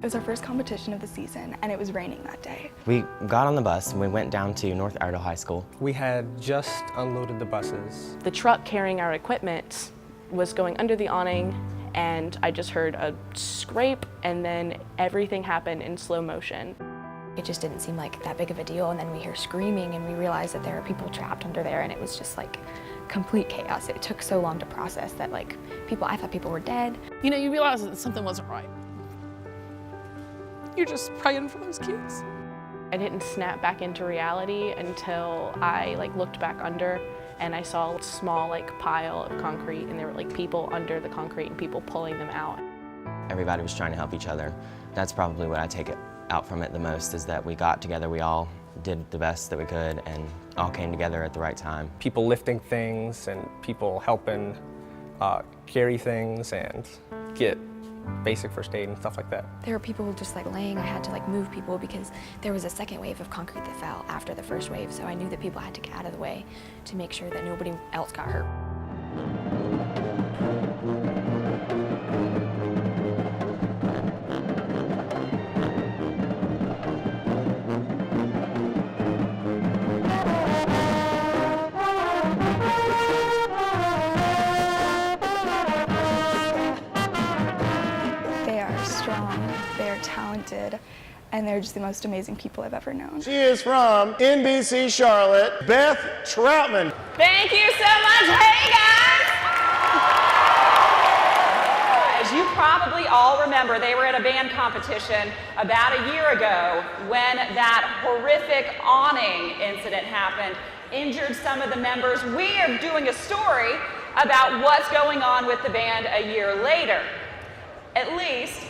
was our first competition of the season, and it was raining that day. We got on the bus and we went down to North Iredell High School. We had just unloaded the buses. The truck carrying our equipment was going under the awning, and I just heard a scrape, and then everything happened in slow motion. It just didn't seem like that big of a deal, and then we hear screaming and we realized that there are people trapped under there, and it was just like complete chaos. It took so long to process that I thought people were dead. You know, you realize that something wasn't right. You're just praying for those kids. I didn't snap back into reality until I looked back under, and I saw a small pile of concrete, and there were people under the concrete and people pulling them out. Everybody was trying to help each other. That's probably what I take it out from it the most, is that we got together, we all did the best that we could and all came together at the right time. People lifting things and people helping carry things and get basic first aid and stuff like that. There were people just laying. I had to move people because there was a second wave of concrete that fell after the first wave, so I knew that people had to get out of the way to make sure that nobody else got hurt. Strong, they're talented, and they're just the most amazing people I've ever known. She is from NBC Charlotte, Beth Troutman. Thank you so much. Hey guys! As you probably all remember, they were at a band competition about a year ago when that horrific awning incident happened, injured some of the members. We are doing a story about what's going on with the band a year later. At least,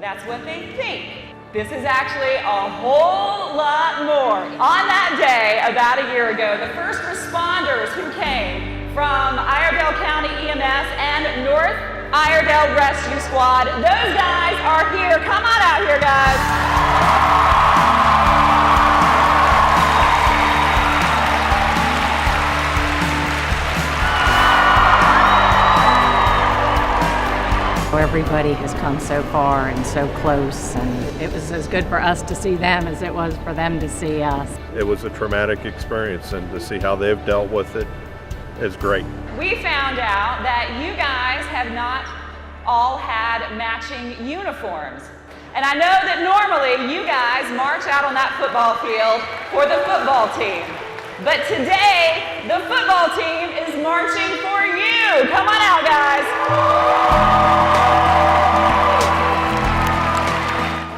that's what they think. This is actually a whole lot more. On that day, about a year ago, the first responders who came from Iredell County EMS and North Iredell Rescue Squad, those guys are here. Come on out here, guys. Everybody has come so far and so close, and it was as good for us to see them as it was for them to see us. It was a traumatic experience, and to see how they've dealt with it is great. We found out that you guys have not all had matching uniforms. And I know that normally you guys march out on that football field for the football team. But today, the football team is marching for you. Come on out, guys.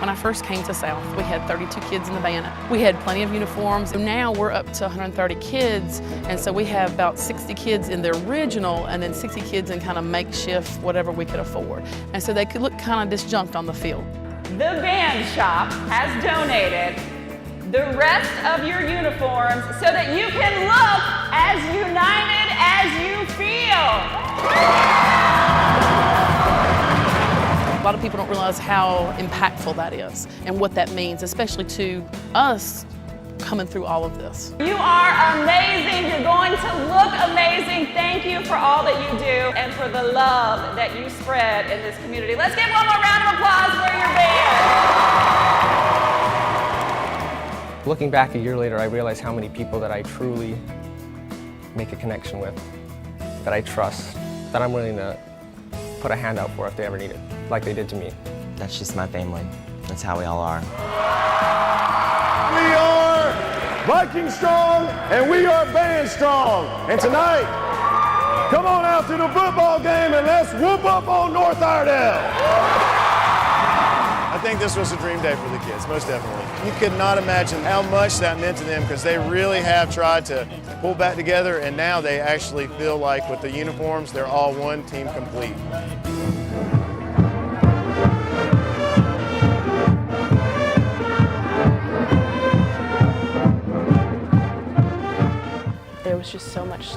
When I first came to South, we had 32 kids in the band. We had plenty of uniforms. Now we're up to 130 kids, and so we have about 60 kids in the original and then 60 kids in kind of makeshift, whatever we could afford. And so they could look kind of disjunct on the field. The band shop has donated the rest of your uniforms so that you can look as united as you feel. A lot of people don't realize how impactful that is and what that means, especially to us coming through all of this. You are amazing. You're going to look amazing. Thank you for all that you do and for the love that you spread in this community. Let's give one more round of applause for your band. Looking back a year later, I realized how many people that I truly make a connection with, that I trust, that I'm willing to put a hand out for if they ever need it, like they did to me. That's just my family. That's how we all are. We are Viking strong, and we are band strong. And tonight, come on out to the football game and let's whoop up on North Iredell. I think this was a dream day for the kids, most definitely. You could not imagine how much that meant to them, because they really have tried to pull back together, and now they actually feel like with the uniforms, they're all one team complete. There was just so much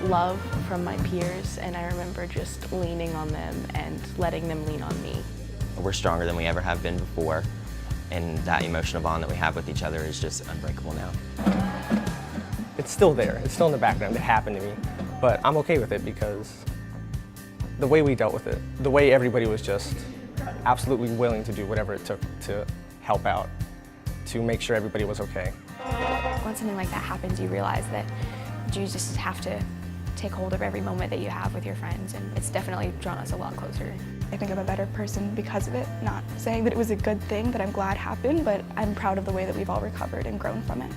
love from my peers, and I remember just leaning on them and letting them lean on me. We're stronger than we ever have been before, and that emotional bond that we have with each other is just unbreakable now. It's still there. It's still in the background. It happened to me, but I'm okay with it because the way we dealt with it, the way everybody was just absolutely willing to do whatever it took to help out, to make sure everybody was okay. When something like that happens, you realize that you just have to take hold of every moment that you have with your friends, and it's definitely drawn us a lot closer. I think I'm a better person because of it. Not saying that it was a good thing that I'm glad happened, but I'm proud of the way that we've all recovered and grown from it.